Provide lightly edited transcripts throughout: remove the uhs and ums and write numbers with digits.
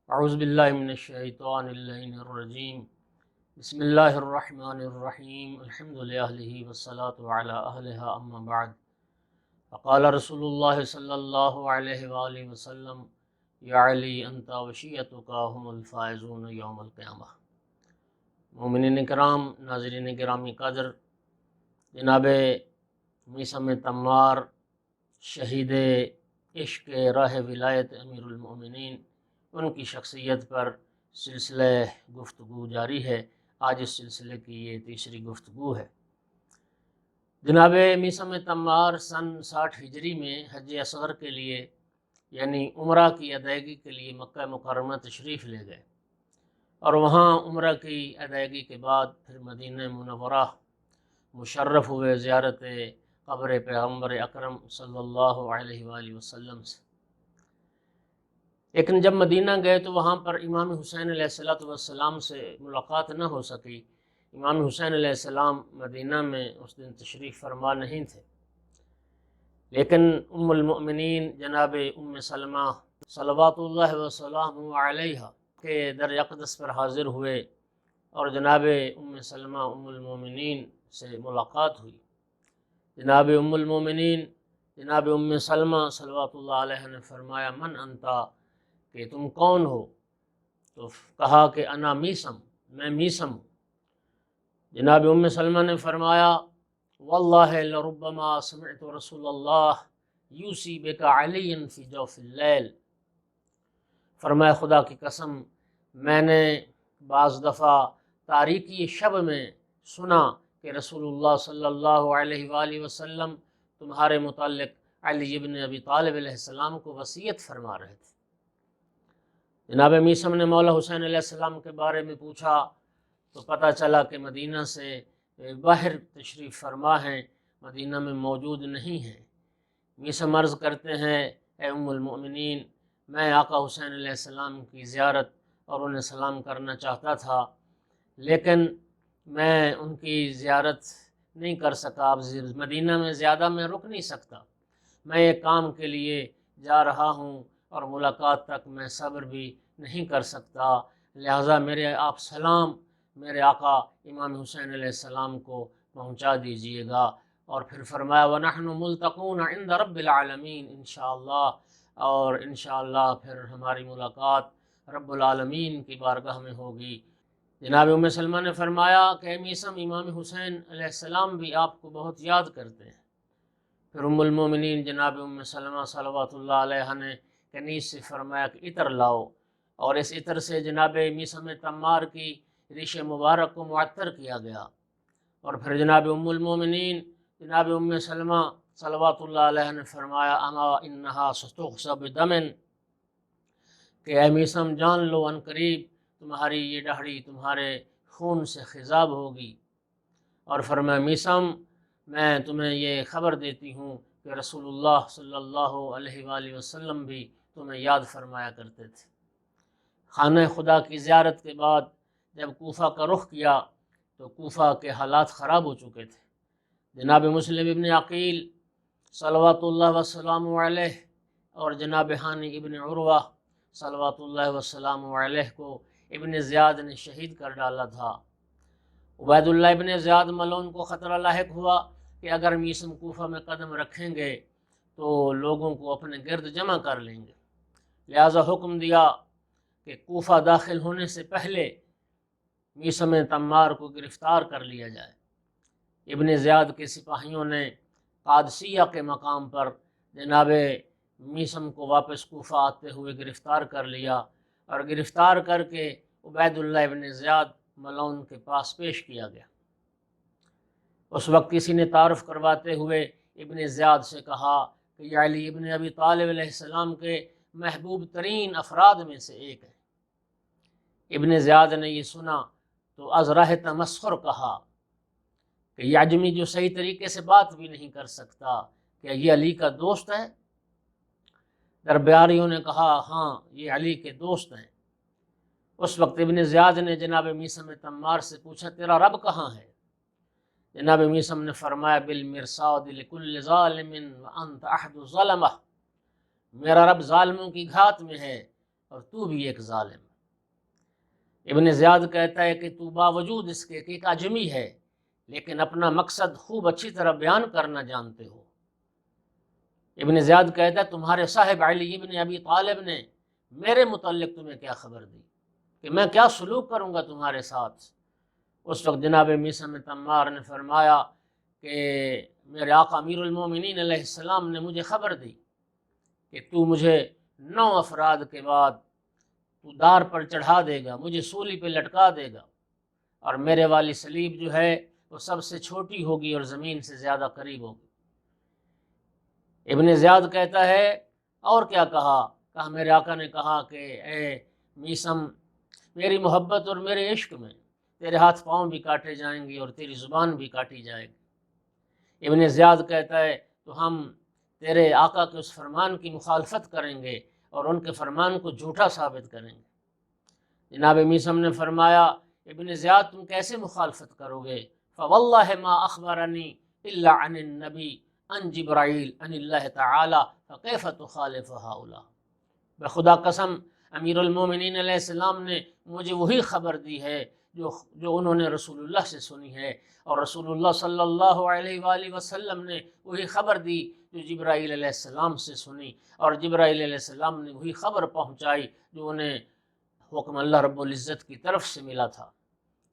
اعوذ باللہ من الشیطان اللعین الرجیم بسم اللہ الرحمن الرحیم الحمد للہ والصلاة علی اہلہا اما بعد فقال رسول اللہ صلی اللہ علیہ وآلہ وسلم یا علی انت وشیعتک هم الفائزون یوم القیامہ۔ مومنین کرام، ناظرین گرامی قدر، جناب میثم تمار شہید عشق راہ ولایت امیر المؤمنین، ان کی شخصیت پر سلسلہ گفتگو جاری ہے۔ آج اس سلسلے کی یہ تیسری گفتگو ہے۔ جناب میثم تمار سن 60 ہجری میں حج اصغر کے لیے یعنی عمرہ کی ادائیگی کے لیے مکہ مکرمہ تشریف لے گئے، اور وہاں عمرہ کی ادائیگی کے بعد پھر مدینہ منورہ مشرف ہوئے زیارت قبر پیغمبر اکرم صلی اللہ علیہ وآلہ وسلم سے۔ لیکن جب مدینہ گئے تو وہاں پر امام حسین علیہ السلام سے ملاقات نہ ہو سکی۔ امام حسین علیہ السلام مدینہ میں اس دن تشریف فرما نہیں تھے، لیکن ام المؤمنین جناب ام سلمہ صلوات اللہ وسلامہ علیہا کے در اقدس پر حاضر ہوئے، اور جناب ام سلمہ ام المؤمنین سے ملاقات ہوئی۔ جناب ام المؤمنین جناب ام سلمہ صلوات اللہ علیہ نے فرمایا من انتا، کہ تم کون ہو؟ تو کہا کہ انا میثم، میں میثم ہوں۔ جناب ام سلمہ نے فرمایا واللہ لربما سمعت رسول اللہ یوصی بک علی فی جوف اللیل، فرمایا خدا کی قسم میں نے بعض دفعہ تاریکی شب میں سنا کہ رسول اللہ صلی اللہ علیہ وآلہ وسلم تمہارے متعلق علی ابن ابی طالب علیہ السلام کو وصیت فرما رہے تھے۔ جناب میثم نے مولا حسین علیہ السلام کے بارے میں پوچھا تو پتہ چلا کہ مدینہ سے باہر تشریف فرما ہیں، مدینہ میں موجود نہیں ہیں۔ میثم عرض کرتے ہیں اے ام المؤمنین، میں آقا حسین علیہ السلام کی زیارت اور انہیں سلام کرنا چاہتا تھا، لیکن میں ان کی زیارت نہیں کر سکا۔ اب مدینہ میں زیادہ میں رک نہیں سکتا، میں ایک کام کے لیے جا رہا ہوں اور ملاقات تک میں صبر بھی نہیں کر سکتا، لہٰذا میرے آپ سلام میرے آقا امام حسین علیہ السلام کو پہنچا دیجئے گا۔ اور پھر فرمایا وَنَحْنُ مُلْتَقُونَ عِنْدَ رَبِّ الْعَالَمِينَ، انشاءاللہ، اور انشاءاللہ پھر ہماری ملاقات رب العالمین کی بارگاہ میں ہوگی۔ جناب ام سلمہ نے فرمایا کہ میثم امام حسین علیہ السلام بھی آپ کو بہت یاد کرتے ہیں۔ پھر ام المومنین جناب ام سلمہ صلوات اللہ علیہ نے کنیز سے فرمایا کہ عطر لاؤ، اور اس عطر سے جناب میثم تمار کی ریش مبارک کو معطر کیا گیا۔ اور پھر جناب ام المومنین جناب ام سلمہ صلوات اللہ علیہ نے فرمایا اما انہا ستغص بدم، کہ اے میثم جان لو ان قریب تمہاری یہ داڑھی تمہارے خون سے خضاب ہوگی۔ اور فرمایا میثم میں تمہیں یہ خبر دیتی ہوں کہ رسول اللہ صلی اللہ علیہ وآلہ وسلم بھی تمہیں یاد فرمایا کرتے تھے۔ خانہ خدا کی زیارت کے بعد جب کوفہ کا رخ کیا تو کوفہ کے حالات خراب ہو چکے تھے۔ جناب مسلم ابن عقیل صلوات اللہ وسلام علیہ اور جناب ہانی ابن عروہ صلوات اللہ وسلام علیہ کو ابن زیاد نے شہید کر ڈالا تھا۔ عبید اللہ ابن زیاد ملعون کو خطرہ لاحق ہوا کہ اگر میثم کوفہ میں قدم رکھیں گے تو لوگوں کو اپنے گرد جمع کر لیں گے، لہٰذا حکم دیا کہ کوفہ داخل ہونے سے پہلے میثم تمار کو گرفتار کر لیا جائے۔ ابن زیاد کے سپاہیوں نے قادسیہ کے مقام پر جناب میثم کو واپس کوفہ آتے ہوئے گرفتار کر لیا، اور گرفتار کر کے عبید اللہ ابن زیاد ملعون کے پاس پیش کیا گیا۔ اس وقت کسی نے تعارف کرواتے ہوئے ابن زیاد سے کہا کہ یہ علی ابن ابی طالب علیہ السلام کے محبوب ترین افراد میں سے ایک ہے۔ ابن زیاد نے یہ سنا تو از راہ تمسخر کہا کہ یہ عجمی جو صحیح طریقے سے بات بھی نہیں کر سکتا، کیا یہ علی کا دوست ہے؟ درباریوں نے کہا ہاں یہ علی کے دوست ہیں۔ اس وقت ابن زیاد نے جناب میثم تمار سے پوچھا تیرا رب کہاں ہے؟ جناب میثم نے فرمایا بالمرصاد لکل ظالم وانت احد الظلمہ، میرا رب ظالموں کی گھات میں ہے اور تو بھی ایک ظالم۔ ابن زیاد کہتا ہے کہ تو باوجود اس کے کہ ایک اجمی ہے لیکن اپنا مقصد خوب اچھی طرح بیان کرنا جانتے ہو۔ ابن زیاد کہتا ہے تمہارے صاحب علی ابن ابی طالب نے میرے متعلق تمہیں کیا خبر دی کہ میں کیا سلوک کروں گا تمہارے ساتھ؟ اس وقت جناب میثم تمار نے فرمایا کہ میرے آقا امیر المومنین علیہ السلام نے مجھے خبر دی کہ تو مجھے 9 افراد کے بعد تو دار پر چڑھا دے گا، مجھے سولی پہ لٹکا دے گا، اور میرے والی صلیب جو ہے وہ سب سے چھوٹی ہوگی اور زمین سے زیادہ قریب ہوگی۔ ابن زیاد کہتا ہے اور کیا کہا میرے آقا نے کہا کہ اے میثم، میری محبت اور میرے عشق میں تیرے ہاتھ پاؤں بھی کاٹے جائیں گے اور تیری زبان بھی کاٹی جائے گی۔ ابن زیاد کہتا ہے تو ہم تیرے آقا کے اس فرمان کی مخالفت کریں گے اور ان کے فرمان کو جھوٹا ثابت کریں گے۔ جناب میثم نے فرمایا ابن زیاد تم کیسے مخالفت کرو گے؟ فواللہ ما اخبرنی الا عن النبی عن جبرائیل عن اللہ تعالی فکیف تخالف ہؤلاء۔ بخدا قسم امیر المومنین علیہ السلام نے مجھے وہی خبر دی ہے جو انہوں نے رسول اللہ سے سنی ہے، اور رسول اللہ صلی اللہ علیہ وآلہ وسلم نے وہی خبر دی جو جبرائیل علیہ السلام سے سنی، اور جبرائیل علیہ السلام نے وہی خبر پہنچائی جو انہیں حکم اللہ رب العزت کی طرف سے ملا تھا۔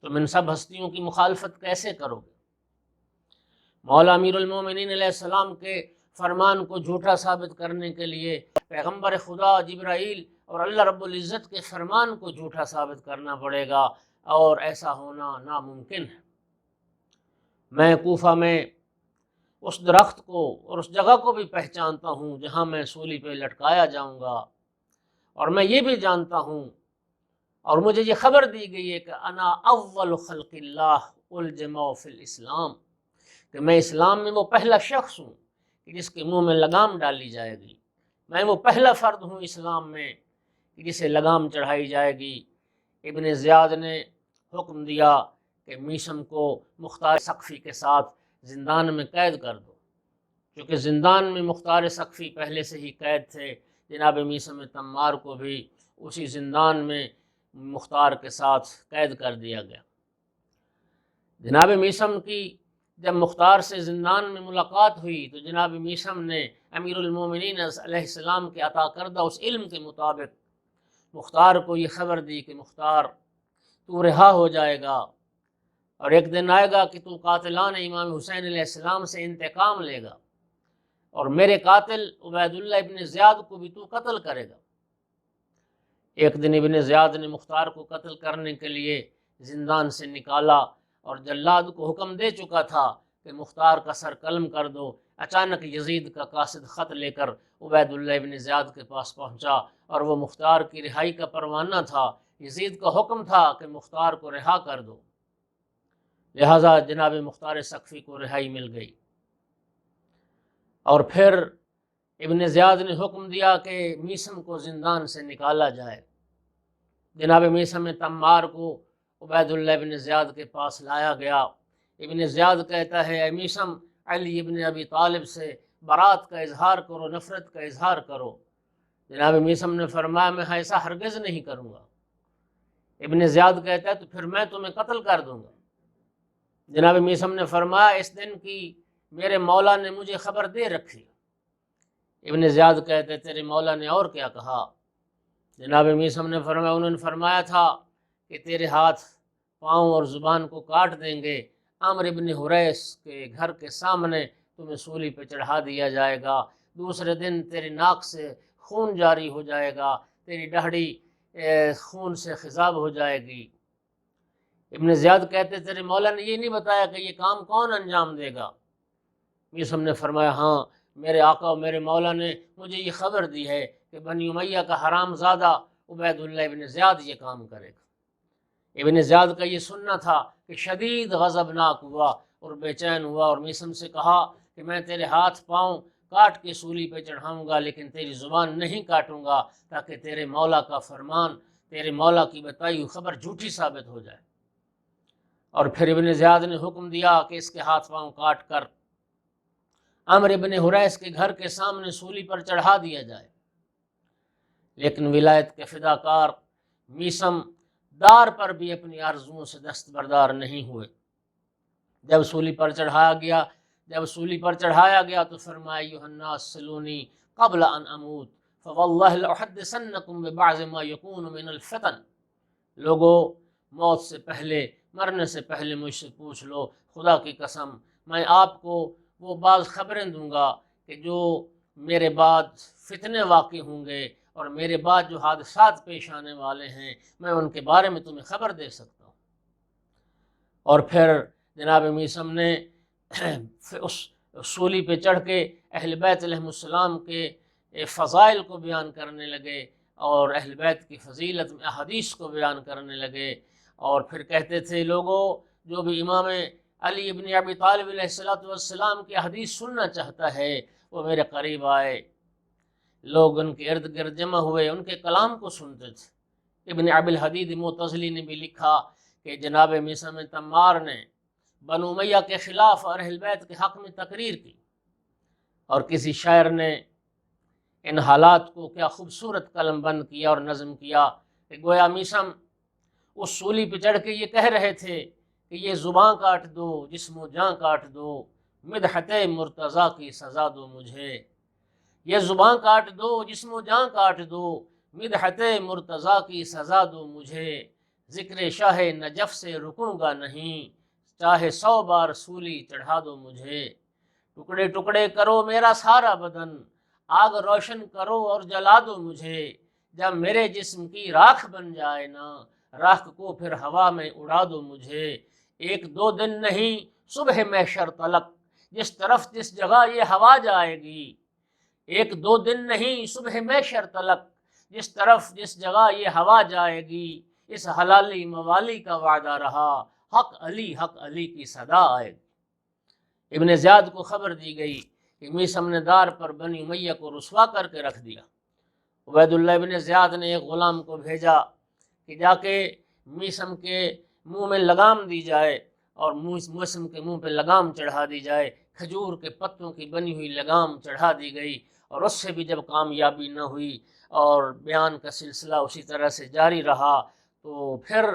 تم ان سب ہستیوں کی مخالفت کیسے کرو گے؟ مولا امیر المومنین علیہ السلام کے فرمان کو جھوٹا ثابت کرنے کے لیے پیغمبر خدا جبرائیل اور اللہ رب العزت کے فرمان کو جھوٹا ثابت کرنا پڑے گا، اور ایسا ہونا ناممکن ہے۔ میں کوفہ میں اس درخت کو اور اس جگہ کو بھی پہچانتا ہوں جہاں میں سولی پہ لٹکایا جاؤں گا، اور میں یہ بھی جانتا ہوں اور مجھے یہ خبر دی گئی ہے کہ انا اول خلق اللہ الجمع فی الاسلام، کہ میں اسلام میں وہ پہلا شخص ہوں کہ جس کے منہ میں لگام ڈالی جائے گی، میں وہ پہلا فرد ہوں اسلام میں کہ جسے لگام چڑھائی جائے گی۔ ابن زیاد نے حکم دیا کہ میثم کو مختار ثقفی کے ساتھ زندان میں قید کر دو، چونکہ زندان میں مختار ثقفی پہلے سے ہی قید تھے۔ جناب میثم تمار کو بھی اسی زندان میں مختار کے ساتھ قید کر دیا گیا۔ جناب میثم کی جب مختار سے زندان میں ملاقات ہوئی تو جناب میثم نے امیر المومنین علیہ السلام کے عطا کردہ اس علم کے مطابق مختار کو یہ خبر دی کہ مختار تو رہا ہو جائے گا، اور ایک دن آئے گا کہ تو قاتلان امام حسین علیہ السلام سے انتقام لے گا، اور میرے قاتل عبید اللہ ابن زیاد کو بھی تو قتل کرے گا۔ ایک دن ابن زیاد نے مختار کو قتل کرنے کے لیے زندان سے نکالا اور جلاد کو حکم دے چکا تھا کہ مختار کا سر قلم کر دو۔ اچانک یزید کا قاصد خط لے کر عبید اللہ ابن زیاد کے پاس پہنچا، اور وہ مختار کی رہائی کا پروانہ تھا۔ یزید کا حکم تھا کہ مختار کو رہا کر دو، لہٰذا جناب مختار ثقفی کو رہائی مل گئی۔ اور پھر ابن زیاد نے حکم دیا کہ میثم کو زندان سے نکالا جائے۔ جناب میثم تمار کو عبید اللہ ابن زیاد کے پاس لایا گیا۔ ابن زیاد کہتا ہے اے میثم، علی ابن ابی طالب سے برات کا اظہار کرو، نفرت کا اظہار کرو۔ جناب میثم نے فرمایا میں ایسا ہرگز نہیں کروں گا۔ ابن زیاد کہتا ہے تو پھر میں تمہیں قتل کر دوں گا۔ جناب میثم نے فرمایا اس دن کی میرے مولا نے مجھے خبر دے رکھی۔ ابن زیاد کہتے ہیں تیرے مولا نے اور کیا کہا؟ جناب میثم نے فرمایا انہوں نے فرمایا تھا کہ تیرے ہاتھ پاؤں اور زبان کو کاٹ دیں گے، عامر ابن حریث کے گھر کے سامنے تمہیں سولی پہ چڑھا دیا جائے گا، دوسرے دن تیری ناک سے خون جاری ہو جائے گا، تیری دہڑی خون سے خضاب ہو جائے گی۔ ابن زیاد کہتے تیرے مولا نے یہ نہیں بتایا کہ یہ کام کون انجام دے گا؟ میثم نے فرمایا ہاں، میرے آقا و میرے مولا نے مجھے یہ خبر دی ہے کہ بنی امیہ کا حرام زادہ عبید اللہ ابن زیاد یہ کام کرے گا۔ ابن زیاد کا یہ سننا تھا کہ شدید غضبناک ہوا اور بے چین ہوا، اور میثم سے کہا کہ میں تیرے ہاتھ پاؤں کاٹ کے سولی پہ چڑھاؤں گا لیکن تیری زبان نہیں کاٹوں گا، تاکہ تیرے مولا کا فرمان، تیرے مولا کی بتائی ہوئی خبر جھوٹی ثابت ہو جائے۔ اور پھر ابن زیاد نے حکم دیا کہ اس کے ہاتھ پاؤں کاٹ کر عامر ابن حریث کے گھر کے سامنے سولی پر چڑھا دیا جائے۔ لیکن ولایت کے فداکار میثم دار پر بھی اپنی آرزوؤں سے دستبردار نہیں ہوئے۔ جب سولی پر چڑھایا گیا تو فرمایا ایھا الناس سلونی قبل ان اموت فواللہ لأحدثنکم ببعض ما یکون من الفتن، لوگو موت سے پہلے، مرنے سے پہلے مجھ سے پوچھ لو، خدا کی قسم میں آپ کو وہ بعض خبریں دوں گا کہ جو میرے بعد فتنے واقع ہوں گے اور میرے بعد جو حادثات پیش آنے والے ہیں میں ان کے بارے میں تمہیں خبر دے سکتا ہوں۔ اور پھر جناب میثم نے اس سولی پہ چڑھ کے اہل بیت علیہ السلام کے فضائل کو بیان کرنے لگے اور اہل بیت کی فضیلت میں احادیث کو بیان کرنے لگے، اور پھر کہتے تھے لوگوں جو بھی امام علی ابن ابی طالب علیہ السلام کی حدیث سننا چاہتا ہے وہ میرے قریب آئے۔ لوگ ان کے ارد گرد جمع ہوئے، ان کے کلام کو سنتے تھے۔ ابن ابی الحدید معتزلی نے بھی لکھا کہ جناب میثم تمار نے بنو امیہ کے خلاف اور اہل بیت کے حق میں تقریر کی، اور کسی شاعر نے ان حالات کو کیا خوبصورت قلم بند کیا اور نظم کیا کہ گویا میثم اس سولی پہ چڑھ کے یہ کہہ رہے تھے کہ یہ زباں کاٹ دو، جسم و جاں کاٹ دو، مدحت مرتضیٰ کی سزا دو مجھے۔ یہ زباں کاٹ دو، جسم و جاں کاٹ دو، مدحت مرتضیٰ کی سزا دو مجھے، ذکر شاہ نجف سے رکوں گا نہیں، چاہے 100 بار سولی چڑھا دو مجھے۔ ٹکڑے ٹکڑے کرو میرا سارا بدن، آگ روشن کرو اور جلا دو مجھے، جب میرے جسم کی راکھ بن جائے نا، راکھ کو پھر ہوا میں اڑا دو مجھے۔ 1-2 دن نہیں صبح محشر تلک، جس طرف جس جگہ یہ ہوا جائے گی۔ 1-2 دن نہیں صبح محشر تلک، جس طرف جس جگہ یہ ہوا جائے گی، اس حلالی موالی کا وعدہ رہا، حق علی کی صدا آئے گی۔ ابن زیاد کو خبر دی گئی کہ میثم نے دار پر بنی امیہ کو رسوا کر کے رکھ دیا۔ عبید اللہ ابن زیاد نے ایک غلام کو بھیجا کہ جا کے میثم کے منہ میں لگام دی جائے، اور میثم کے منہ پہ لگام چڑھا دی جائے۔ کھجور کے پتوں کی بنی ہوئی لگام چڑھا دی گئی، اور اس سے بھی جب کامیابی نہ ہوئی اور بیان کا سلسلہ اسی طرح سے جاری رہا تو پھر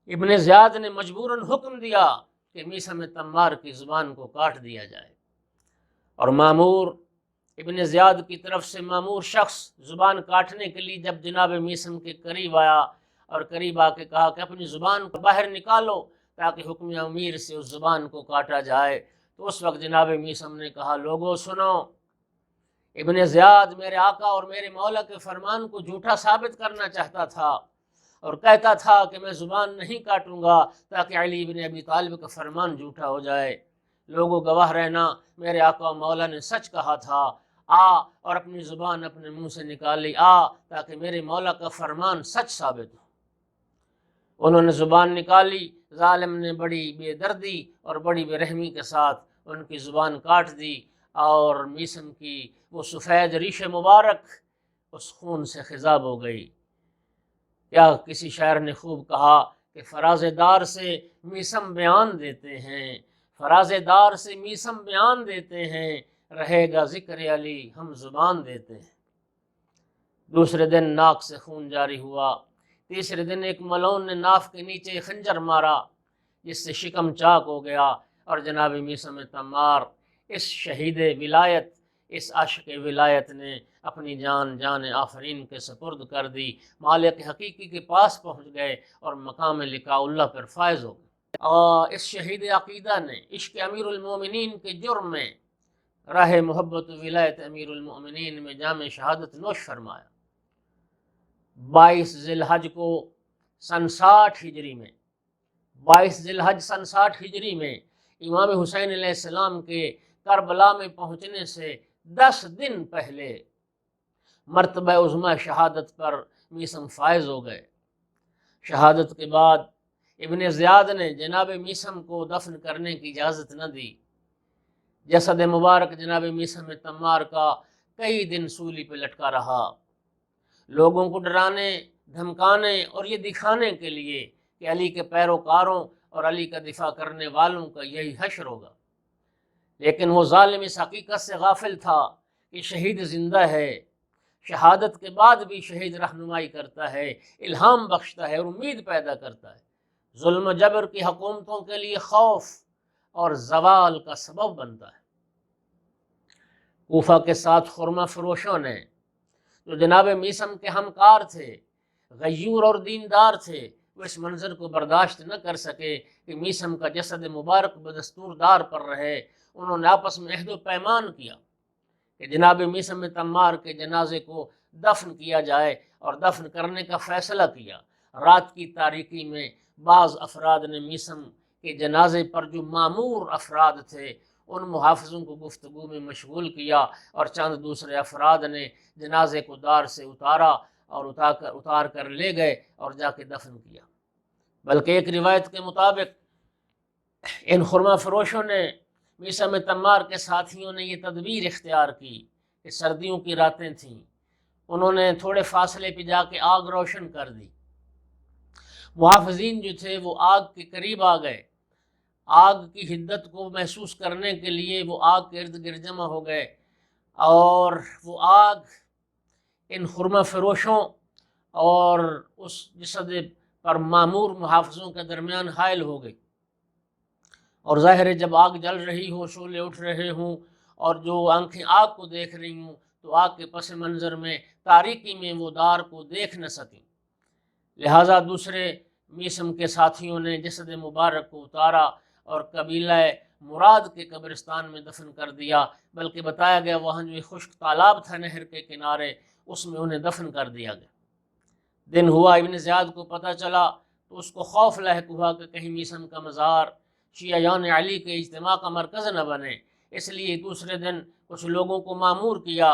ابن زیاد نے مجبوراً حکم دیا کہ میثم تمار کی زبان کو کاٹ دیا جائے، اور مامور ابن زیاد کی طرف سے مامور شخص زبان کاٹنے کے لیے جب جناب میثم کے قریب آیا اور قریب آ کے کہا کہ اپنی زبان کو باہر نکالو تاکہ حکم امیر سے اس زبان کو کاٹا جائے، تو اس وقت جناب میثم نے کہا لوگوں سنو، ابن زیاد میرے آقا اور میرے مولا کے فرمان کو جھوٹا ثابت کرنا چاہتا تھا اور کہتا تھا کہ میں زبان نہیں کاٹوں گا تاکہ علی بن ابی طالب کا فرمان جھوٹا ہو جائے۔ لوگوں گواہ رہنا، میرے آقا و مولا نے سچ کہا تھا، آ اور اپنی زبان اپنے منہ سے نکالی، آ تاکہ میرے مولا کا فرمان سچ ثابت ہو۔ انہوں نے زبان نکالی، ظالم نے بڑی بے دردی اور بڑی بے رحمی کے ساتھ ان کی زبان کاٹ دی، اور میثم کی وہ سفید ریش مبارک اس خون سے خضاب ہو گئی۔ یا کسی شاعر نے خوب کہا کہ فراز دار سے میثم بیان دیتے ہیں، فراز دار سے میثم بیان دیتے ہیں، رہے گا ذکر علی ہم زبان دیتے ہیں۔ دوسرے دن ناک سے خون جاری ہوا۔ تیسرے دن ایک ملعون نے ناف کے نیچے خنجر مارا جس سے شکم چاک ہو گیا، اور جناب میثم تمار اس شہید ولایت، اس عاشق ولایت نے اپنی جان آفرین کے سپرد کر دی، مالک حقیقی کے پاس پہنچ گئے اور مقام لقاء اللہ پر فائز ہو گئے۔ اور اس شہید عقیدہ نے عشق امیر المومنین کے جرم میں راہ محبت و ولایت امیر المومنین میں جام شہادت نوش فرمایا۔ 22 ذی الحج کو سن 60 ہجری میں 22 ذی الحج سن 60 ہجری میں امام حسین علیہ السلام کے کربلا میں پہنچنے سے 10 دن پہلے مرتبہ عظمی شہادت پر میثم فائز ہو گئے۔ شہادت کے بعد ابن زیاد نے جناب میثم کو دفن کرنے کی اجازت نہ دی۔ جسد مبارک جناب میثم تمار کا کئی دن سولی پہ لٹکا رہا، لوگوں کو ڈرانے، دھمکانے اور یہ دکھانے کے لیے کہ علی کے پیروکاروں اور علی کا دفاع کرنے والوں کا یہی حشر ہوگا۔ لیکن وہ ظالم اس حقیقت سے غافل تھا کہ شہید زندہ ہے، شہادت کے بعد بھی شہید رہنمائی کرتا ہے، الہام بخشتا ہے اور امید پیدا کرتا ہے، ظلم و جبر کی حکومتوں کے لیے خوف اور زوال کا سبب بنتا ہے۔ کوفہ کے 7 خرمہ فروشوں نے جو جناب میثم کے ہمکار تھے، غیور اور دیندار تھے، وہ اس منظر کو برداشت نہ کر سکے کہ میثم کا جسد مبارک بدستور دار پر رہے۔ انہوں نے آپس میں عہد و پیمان کیا کہ جناب میثم تمار کے جنازے کو دفن کیا جائے، اور دفن کرنے کا فیصلہ کیا۔ رات کی تاریکی میں بعض افراد نے میثم کے جنازے پر جو مامور افراد تھے ان محافظوں کو گفتگو میں مشغول کیا، اور چند دوسرے افراد نے جنازے کو دار سے اتارا اور اتار کر لے گئے اور جا کے دفن کیا۔ بلکہ ایک روایت کے مطابق ان خرمہ فروشوں نے میثم تمار کے ساتھیوں نے یہ تدبیر اختیار کی کہ سردیوں کی راتیں تھیں، انہوں نے تھوڑے فاصلے پہ جا کے آگ روشن کر دی۔ محافظین جو تھے وہ آگ کے قریب آ گئے، آگ کی حدت کو محسوس کرنے کے لیے وہ آگ کے ارد گرد جمع ہو گئے، اور وہ آگ ان خرمہ فروشوں اور اس جسد پر معمور محافظوں کے درمیان حائل ہو گئی۔ اور ظاہر ہے جب آگ جل رہی ہو، شعلے اٹھ رہے ہوں، اور جو آنکھیں آگ کو دیکھ رہی ہوں، تو آگ کے پس منظر میں تاریکی میں وہ دار کو دیکھ نہ سکیں، لہٰذا دوسرے میثم کے ساتھیوں نے جسد مبارک کو اتارا اور قبیلہ مراد کے قبرستان میں دفن کر دیا۔ بلکہ بتایا گیا وہاں جو ایک خشک تالاب تھا نہر کے کنارے، اس میں انہیں دفن کر دیا گیا۔ دن ہوا، ابن زیاد کو پتہ چلا تو اس کو خوف لاحق ہوا کہ کہیں میثم کا مزار شیعیان علی کے اجتماع کا مرکز نہ بنے، اس لیے دوسرے دن کچھ لوگوں کو مامور کیا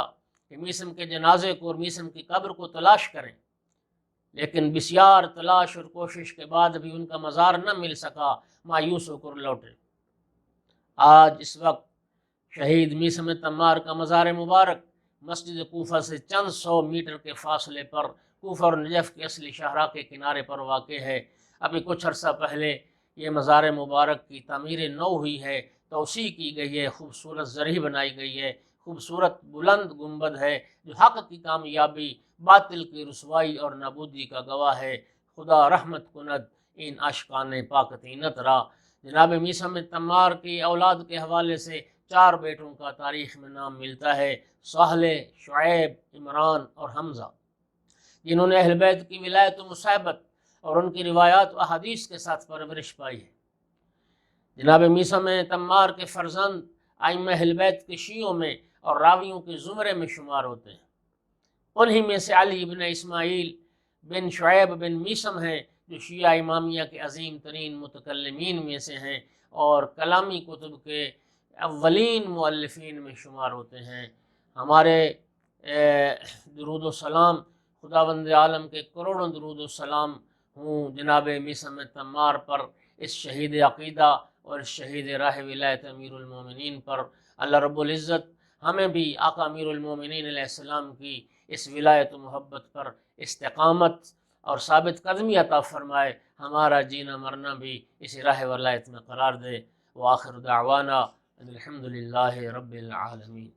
کہ میثم کے جنازے کو اور میثم کی قبر کو تلاش کریں، لیکن بسیار تلاش اور کوشش کے بعد بھی ان کا مزار نہ مل سکا، مایوس ہو کر لوٹے۔ آج اس وقت شہید میثم تمار کا مزار مبارک مسجد کوفہ سے چند 100 میٹر کے فاصلے پر کوفہ اور نجف کے اصلی شاہراہ کے کنارے پر واقع ہے۔ ابھی کچھ عرصہ پہلے یہ مزار مبارک کی تعمیر نو ہوئی ہے، توسیع کی گئی ہے، خوبصورت زرعی بنائی گئی ہے، خوبصورت بلند گنبد ہے جو حق کی کامیابی، باطل کی رسوائی اور نابودی کا گواہ ہے۔ خدا رحمت کند ان عاشقان پاک طینت را۔ جناب میثم تمار کی اولاد کے حوالے سے 4 بیٹوں کا تاریخ میں نام ملتا ہے، صالح، شعیب، عمران اور حمزہ، جنہوں نے اہل بیت کی ولایت و مصاحبت اور ان کی روایات و احادیث کے ساتھ پرورش پائی ہے۔ جناب میثم تمار کے فرزند ائمہ اہل بیت کے شیعوں میں اور راویوں کے زمرے میں شمار ہوتے ہیں۔ انہی میں سے علی بن اسماعیل بن شعیب بن میثم ہیں جو شیعہ امامیہ کے عظیم ترین متکلمین میں سے ہیں اور کلامی کتب کے اولین مؤلفین میں شمار ہوتے ہیں۔ ہمارے درود و سلام خداوند عالم کے کروڑوں درود و سلام ہوں جناب میثم تمار پر، اس شہید عقیدہ اور اس شہید راہ ولایت امیر المومنین پر۔ اللہ رب العزت ہمیں بھی آقا امیر المومنین علیہ السلام کی اس ولایت و محبت پر استقامت اور ثابت قدمی عطا فرمائے، ہمارا جینا مرنا بھی اسی راہ ولایت میں قرار دے۔ وآخر دعوانا الحمد للہ رب العالمین۔